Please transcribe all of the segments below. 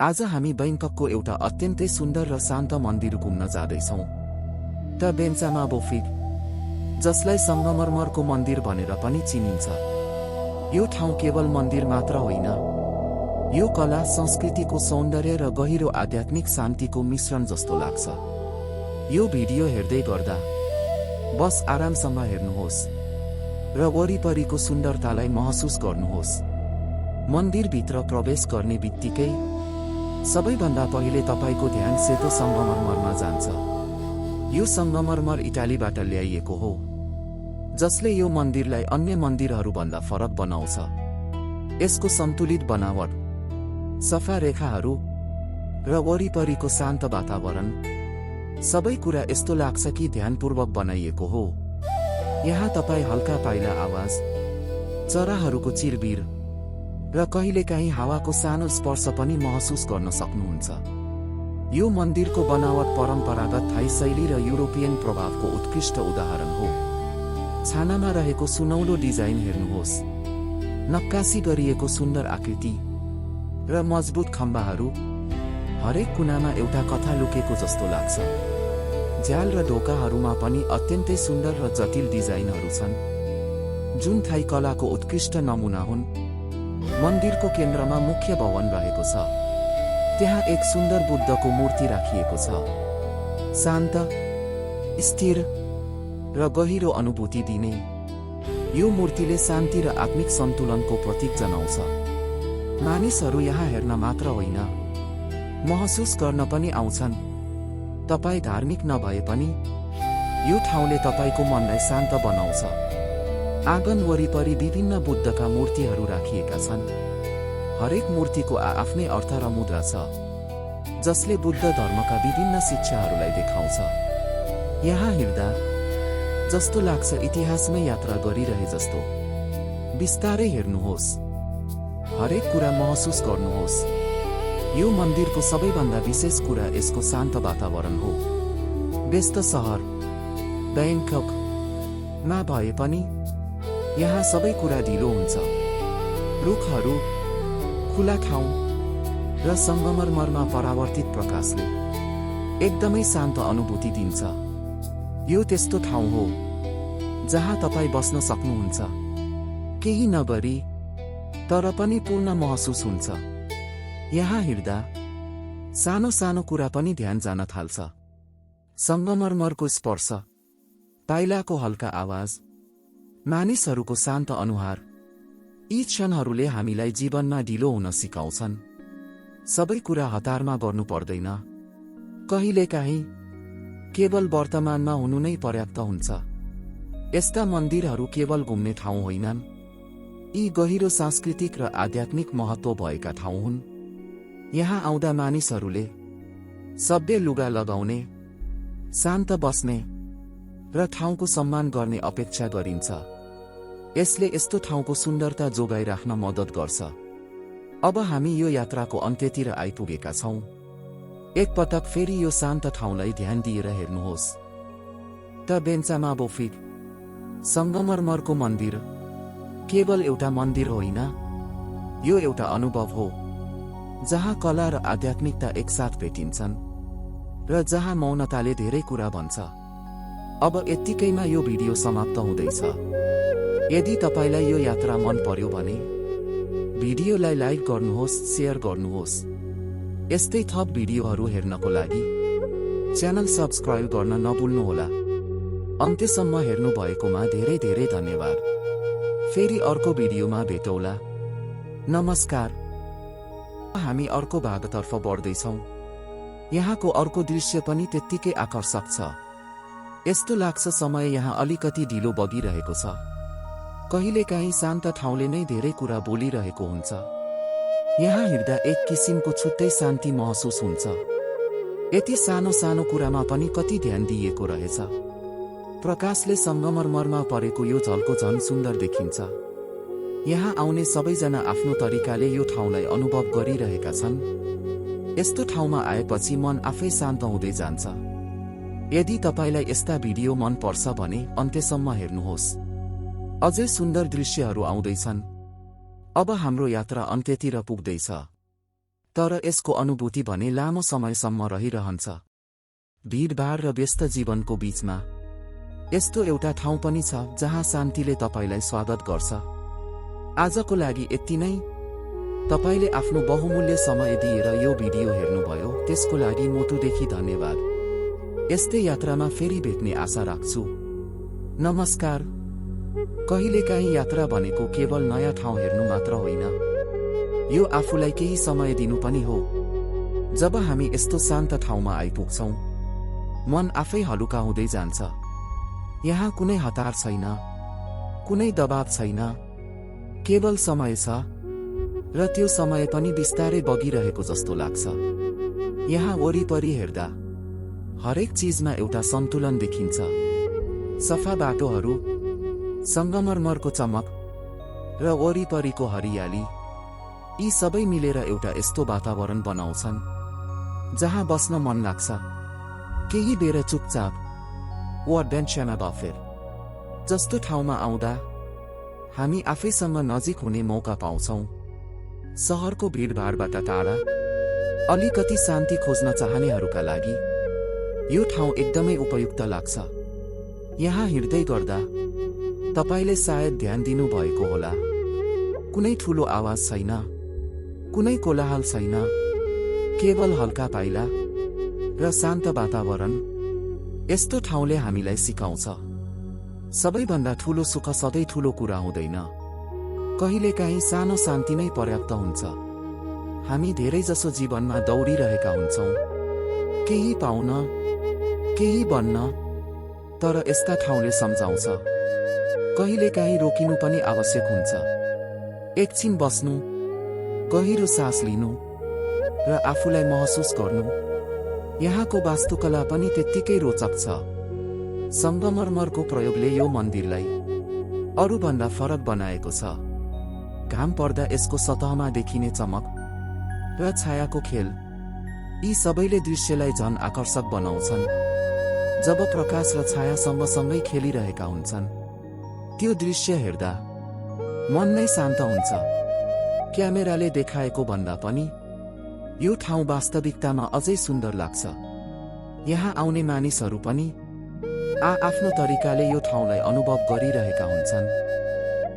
आज हामी बैंककको एउटा अत्यन्तै सुन्दर र शान्त मन्दिर घुम्न जाँदैछौँ। द बेन्चामा बोफिग, जसलाई संगमरमरको मन्दिर भनेर पनि चिनिन्छ। यो ठाउँ केवल मन्दिर मात्र होइन, यो कला, संस्कृतिको सौन्दर्य र गहिरो आध्यात्मिक शान्तिको मिश्रण जस्तो लाग्छ। यो भिडियो हेर्दै गर्दा बस आरामसँग हेर्नुहोस् र वरिपरिको सुन्दरतालाई महसुस गर्नुहोस्। मन्दिरभित्र प्रवेश गर्ने बित्तिकै सबैभन्दा पहिले तपाईको ध्यान सेतो संगमरमरमा जान्छ। यो संगमरमर इटालीबाट ल्याइएको हो, जसले यो मन्दिरलाई अन्य मन्दिरहरूभन्दा फरक बनाउँछ। यसको सन्तुलित बनावट, सफा रेखाहरू र वरिपरिको शान्त वातावरण, सबै कुरा यस्तो लाग्छ कि ध्यानपूर्वक बनाइएको हो। यहाँ तपाईँ हल्का पाइला आवाज, चराहरूको चिरबिर र कहिलेकाहीँ हावाको सानो स्पर्श पनि महसुस गर्न सक्नुहुन्छ। यो मन्दिरको बनावट परम्परागत थाई शैली र युरोपियन प्रभावको उत्कृष्ट उदाहरण हो। छानामा रहेको सुनौलो डिजाइन हेर्नुहोस्, नक्कासी गरिएको सुन्दर आकृति र मजबुत खम्बाहरू, हरेक कुनामा एउटा कथा लुकेको जस्तो लाग्छ। झ्याल र ढोकाहरूमा पनि अत्यन्तै सुन्दर र जटिल डिजाइनहरू छन्, जुन थाई कलाको उत्कृष्ट नमुना हुन्। मन्दिरको केन्द्रमा मुख्य भवन रहेको छ। त्यहाँ एक सुन्दर बुद्धको मूर्ति राखिएको छ, शान्त, स्थिर र गहिरो अनुभूति दिने। यो मूर्तिले शान्ति र आत्मिक सन्तुलनको प्रतीक जनाउँछ। मानिसहरू यहाँ हेर्न मात्र होइन, महसुस गर्न पनि आउँछन्। तपाईँ धार्मिक नभए पनि यो ठाउँले तपाईको मनलाई शान्त बनाउँछ। आँगन वरिपरि विभिन्न बुद्धका मूर्तिहरू राखिएका छन्। हरेक मूर्तिको आफ्नै अर्थ र मुद्रा छ, जसले बुद्ध धर्मका विभिन्न शिक्षाहरूलाई देखाउँछ। यहाँ हिँड्दा जस्तो लाग्छ इतिहासमै यात्रा गरिरहे जस्तो। बिस्तारै हेर्नुहोस्, हरेक कुरा महसुस गर्नुहोस्। यो मन्दिरको सबैभन्दा विशेष कुरा यसको शान्त वातावरण हो। व्यस्त सहर बैंककमा भए पनि यहाँ सबै कुरा ढिलो हुन्छ। रुखहरू, खुला ठाउँ र संगमरमरमा परावर्तित प्रकाशले एकदमै शान्त अनुभूति दिन्छ। यो त्यस्तो ठाउँ हो जहाँ तपाईँ बस्न सक्नुहुन्छ, केही नगरी तर पनि पूर्ण महसुस हुन्छ। यहाँ हिँड्दा सानो सानो कुरा पनि ध्यान जान थाल्छ। संगमरमरको स्पर्श, पाइलाको हल्का आवाज, मानिसहरूको शान्त अनुहार, यी क्षणहरूले हामीलाई जीवनमा ढिलो हुन सिकाउँछन्। सबै कुरा हतारमा गर्नु पर्दैन। कहिलेकाहीँ केवल वर्तमानमा हुनु नै पर्याप्त हुन्छ। यस्ता मन्दिरहरू केवल घुम्ने ठाउँ होइनन्, यी गहिरो सांस्कृतिक र आध्यात्मिक महत्त्व भएका ठाउँ हुन्। यहाँ आउँदा मानिसहरूले सभ्य लुगा लगाउने, शान्त बस्ने र ठाउँको सम्मान गर्ने अपेक्षा गरिन्छ। यसले यस्तो ठाउँको सुन्दरता जोगाइराख्न मद्दत गर्छ। अब हामी यो यात्राको अन्त्यतिर आइपुगेका छौँ। एकपटक फेरि यो शान्त ठाउँलाई ध्यान दिएर हेर्नुहोस्। द बेन्चामा बोफिग, संगमरमरको मन्दिर केवल एउटा मन्दिर होइन, यो एउटा अनुभव हो जहाँ कला र आध्यात्मिकता एकसाथ भेटिन्छन् र जहाँ मौनताले धेरै कुरा भन्छ। अब यत्तिकैमा यो भिडियो समाप्त हुँदैछ। यदि तपाईलाई यो यात्रा मन पर्यो भने भिडियोलाई लाइक गर्नुहोस्, शेयर गर्नुहोस्। यस्तै थप भिडियोहरू हेर्नको लागि च्यानल सब्स्क्राइब गर्न नभुल्नुहोला। अन्त्यसम्म हेर्नु भएकोमा धेरै धेरै धन्यवाद। फेरि अर्को भिडियोमा भेटौँला। नमस्कार। हामी अर्को भागतर्फ बढ्दैछौँ। यहाँको अर्को दृश्य पनि त्यत्तिकै आकर्षक छ। यस्तो लाग्छ समय यहाँ अलिकति ढिलो बगिरहेको छ। कहिलेकाहीँ शान्त ठाउँले नै धेरै कुरा बोलिरहेको हुन्छ। यहाँ हिँड्दा एक किसिमको छुट्टै शान्ति महसुस हुन्छ। यति सानो सानो कुरामा पनि कति ध्यान दिइएको रहेछ। प्रकाशले संगमरमरमा परेको यो झल्को झन् सुन्दर देखिन्छ। यहाँ आउने सबैजना आफ्नो तरिकाले यो ठाउँलाई अनुभव गरिरहेका छन्। यस्तो ठाउँमा आएपछि मन आफै शान्त हुँदै जान्छ। यदि तपाईलाई यस्ता भिडियो मन पर्छ भने अन्त्यसम्म हेर्नुहोस्। अझै सुन्दर दृश्यहरू आउँदैछन्। अब हाम्रो यात्रा अन्त्यतिर पुग्दैछ। तर यसको अनुभूति भने लामो समयसम्म रहिरहन्छ। भीडभाड र व्यस्त जीवनको बीचमा यस्तो एउटा ठाउँ पनि छ जहाँ शान्तिले तपाईलाई स्वागत गर्छ। आजको लागि यति नै। तपाईले आफ्नो बहुमूल्य समय दिएर यो भिडियो हेर्नुभयो, त्यसको लागि मोटुदेखि धन्यवाद। यस्तै यात्रामा फेरि भेट्ने आशा राख्छु। नमस्कार। कहिलेकाहीँ यात्रा भनेको केवल नयाँ ठाउँ हेर्नु मात्र होइन, यो आफूलाई केही समय दिनु पनि हो। जब हामी यस्तो शान्त ठाउँमा आइपुग्छौँ, मन आफै हलुका हुँदै जान्छ। यहाँ कुनै हतार छैन, कुनै दबाव छैन, केवल समय छ र त्यो समय पनि बिस्तारै बगिरहेको जस्तो लाग्छ। यहाँ वरिपरि हेर्दा हरेक चिजमा एउटा सन्तुलन देखिन्छ। सफा बाटोहरू, संगमरमरको चमक र वरिपरिको हरियाली, यी सबै मिलेर एउटा यस्तो वातावरण बनाउँछन् जहाँ बस्न मन लाग्छ। केही बेर चुपचाप वा बेन्चमा बफेर जस्तो ठाउँमा आउँदा हामी आफैसँग नजिक हुने मौका पाउँछौँ। सहरको भीडभाडबाट टाढा अलिकति शान्ति खोज्न चाहनेहरूका लागि यो ठाउँ एकदमै उपयुक्त लाग्छ। यहाँ हिँड्दै गर्दा तपाईले सायद ध्यान दिनुभएको होला, कुनै ठूलो आवाज छैन, कुनै कोलाहल छैन, केवल हल्का पाइला र शान्त वातावरण। यस्तो ठाउँले हामीलाई सिकाउँछ, सबैभन्दा ठूलो सुख सधैँ ठूलो कुरा हुँदैन। कहिलेकाहीँ सानो शान्ति नै पर्याप्त हुन्छ। हामी धेरैजसो जीवनमा दौडिरहेका हुन्छौँ, केही पाउन, केही बन्न, तर यस्ता ठाउँले सम्झाउँछ। कहिलेकाहीँ रोकिनु पनि आवश्यक हुन्छ। एकछिन बस्नु, गहिरो सास लिनु र आफूलाई महसुस गर्नु। यहाँको वास्तुकला पनि त्यत्तिकै रोचक छ। संगमरमरको प्रयोगले यो मन्दिरलाई अरूभन्दा फरक बनाएको छ। घाम पर्दा यसको सतहमा देखिने चमक र छायाको खेल, यी सबैले दृश्यलाई झन आकर्षक बनाउँछन्। जब प्रकाश र छाया सँगसँगै खेलिरहेका हुन्छन्, त्यो दृश्य हेर्दा मन नै शान्त हुन्छ। क्यामेराले देखाएको भन्दा पनि यो ठाउँ वास्तविकतामा अझै सुन्दर लाग्छ। यहाँ आउने मानिसहरू पनि आफ्नो तरिकाले यो ठाउँलाई अनुभव गरिरहेका हुन्छन्।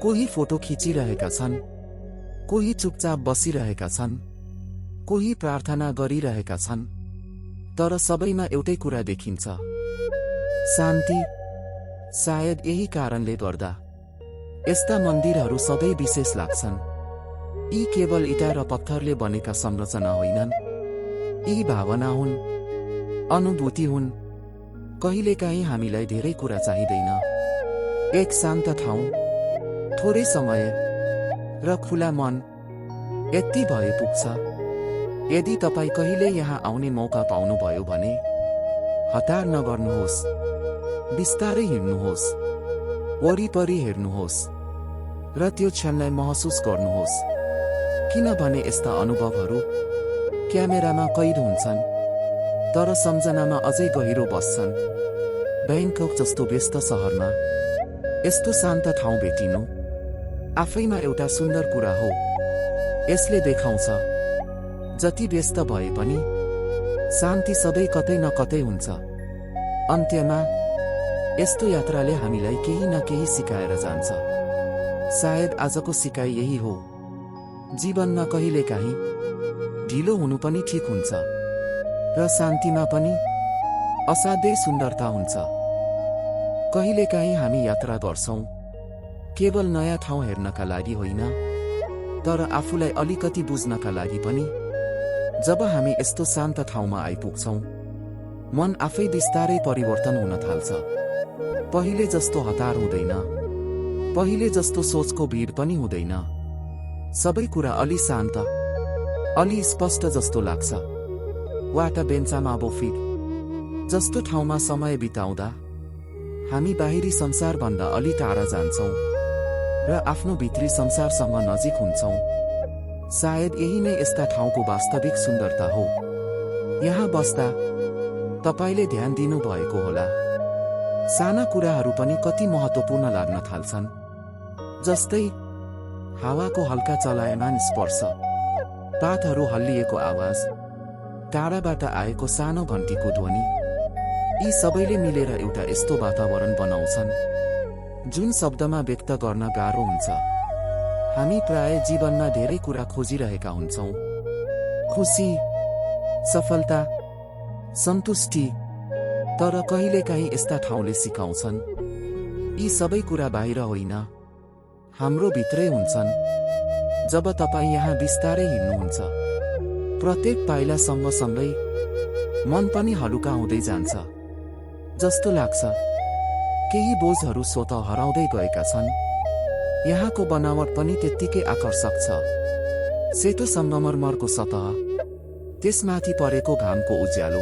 कोही फोटो खिचिरहेका छन्, कोही चुपचाप बसिरहेका छन्, कोही प्रार्थना गरिरहेका छन्, तर सबैमा एउटै कुरा देखिन्छ, शान्ति। सायद यही कारणले गर्दा यस्ता मन्दिरहरू सधैँ विशेष लाग्छन्। यी केवल इँटा र पत्थरले बनेका संरचना होइनन्, यी भावना हुन्, अनुभूति हुन्। कहिलेकाहीँ हामीलाई धेरै कुरा चाहिँदैन, एक शान्त ठाउँ, थोरै समय र खुला मन, यति भए पुग्छ। यदि तपाईँ कहिले यहाँ आउने मौका पाउनुभयो भने हतार नगर्नुहोस्, बिस्तारै हिँड्नुहोस्, वरिपरि हेर्नुहोस् र त्यो क्षणलाई महसुस गर्नुहोस्। किनभने यस्ता अनुभवहरू क्यामेरामा कैद हुन्छन्, तर सम्झनामा अझै गहिरो बस्छन्। ब्याङ्कक जस्तो व्यस्त सहरमा यस्तो शान्त ठाउँ भेटिनु आफैमा एउटा सुन्दर कुरा हो। यसले देखाउँछ, जति व्यस्त भए पनि शान्ति सधैँ कतै न कतै हुन्छ। अन्त्यमा यस्तो यात्राले हामीलाई केही न केही सिकाएर जान्छ। सायद आजको सिकाइ यही हो, जीवनमा कहिलेकाहीँ ढिलो हुनु पनि ठिक हुन्छ र शान्तिमा पनि असाध्यै सुन्दरता हुन्छ। कहिलेकाहीँ हामी यात्रा गर्छौँ केवल नयाँ ठाउँ हेर्नका लागि होइन, तर आफूलाई अलिकति बुझ्नका लागि पनि। जब हामी यस्तो शान्त ठाउँमा आइपुग्छौँ, मन आफै बिस्तारै परिवर्तन हुन थाल्छ। पहिले जस्तो हतार हुँदैन, पहिले जस्तो सोचको भीड पनि हुँदैन। सबै कुरा अलि शान्त, अलि स्पष्ट जस्तो लाग्छ। वाटा बेन्चामा बोफिक जस्तो ठाउँमा समय बिताउँदा हामी बाहिरी संसारभन्दा अलि टाढा जान्छौँ र आफ्नो भित्री संसारसँग नजिक हुन्छौँ। सायद यही नै यस्ता ठाउँको वास्तविक सुन्दरता हो। यहाँ बस्दा तपाईले ध्यान दिनुभएको होला, साना कुराहरू पनि कति महत्त्वपूर्ण लाग्न थाल्छन्। जस्तै हावाको हल्का चलायमान स्पर्श, पातहरू हल्लिएको आवाज, टाढाबाट आएको सानो घन्टीको ध्वनि, यी सबैले मिलेर एउटा यस्तो वातावरण बनाउँछन् जुन शब्दमा व्यक्त गर्न गाह्रो हुन्छ। हामी प्राय जीवनमा धेरै कुरा खोजिरहेका हुन्छौँ, खुसी, सफलता, सन्तुष्टि, तर कहिलेकाहीँ यस्ता ठाउँले सिकाउँछन् यी सबै कुरा बाहिर होइन, हाम्रो भित्रै हुन्छन्। जब तपाईँ यहाँ बिस्तारै हिँड्नुहुन्छ, प्रत्येक पाइला सँगसँगै मन पनि हलुका हुँदै जान्छ जस्तो लाग्छ। केही बोझहरू स्वतः हराउँदै गएका छन्। यहाँको बनावट पनि त्यत्तिकै आकर्षक छ। सेतो संगमरमरको सतह, त्यसमाथि परेको घामको उज्यालो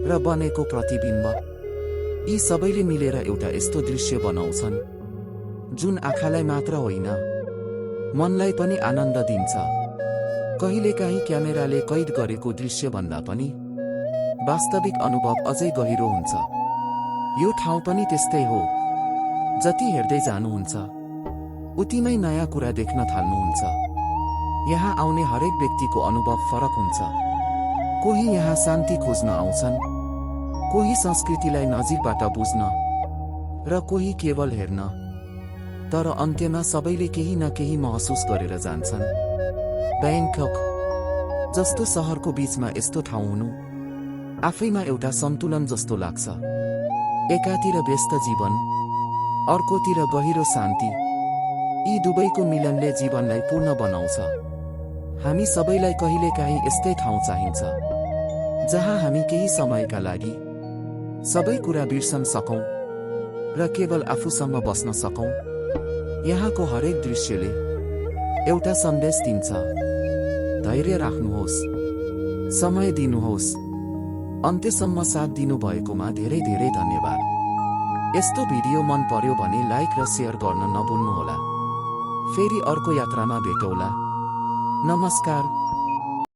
र बनेको प्रतिबिम्ब, यी सबैले मिलेर एउटा यस्तो दृश्य बनाउँछन् जुन आँखालाई मात्र होइन, मनलाई पनि आनन्द दिन्छ। कहिलेकाहीँ क्यामेराले कैद गरेको दृश्यभन्दा पनि वास्तविक अनुभव अझै गहिरो हुन्छ। यो ठाउँ पनि त्यस्तै हो। जति हेर्दै जानुहुन्छ, उतिमै नयाँ कुरा देख्न थाल्नुहुन्छ। यहाँ आउने हरेक व्यक्तिको अनुभव फरक हुन्छ। कोही यहाँ शान्ति खोज्न आउँछन्, कोही संस्कृतिलाई नजिकबाट बुझ्न, र कोही केवल हेर्न। तर अन्त्यमा सबैले केही न केही महसुस गरेर जान्छन्। ब्याङ्कक जस्तो सहरको बीचमा यस्तो ठाउँ हुनु आफैमा एउटा सन्तुलन जस्तो लाग्छ। एकातिर व्यस्त जीवन, अर्कोतिर गहिरो शान्ति, यी दुवैको मिलनले जीवनलाई पूर्ण बनाउँछ। हामी सबैलाई कहिलेकाहीँ यस्तै ठाउँ चाहिन्छ जहाँ हामी केही समयका लागि सबै कुरा बिर्सन सकौं र केवल आफूसँग बस्न सकौं। यहाँको हरेक दृश्यले एउटा सन्देश दिन्छ। धैर्य राख्नुहोस्, समय दिनुहोस्। अन्त्यसम्म साथ दिनुभएकोमा धेरै धेरै धन्यवाद। यस्तो भिडियो मन पर्यो भने लाइक र शेयर गर्न नभुल्नुहोला। फेरि अर्को यात्रामा भेटौँला। नमस्कार।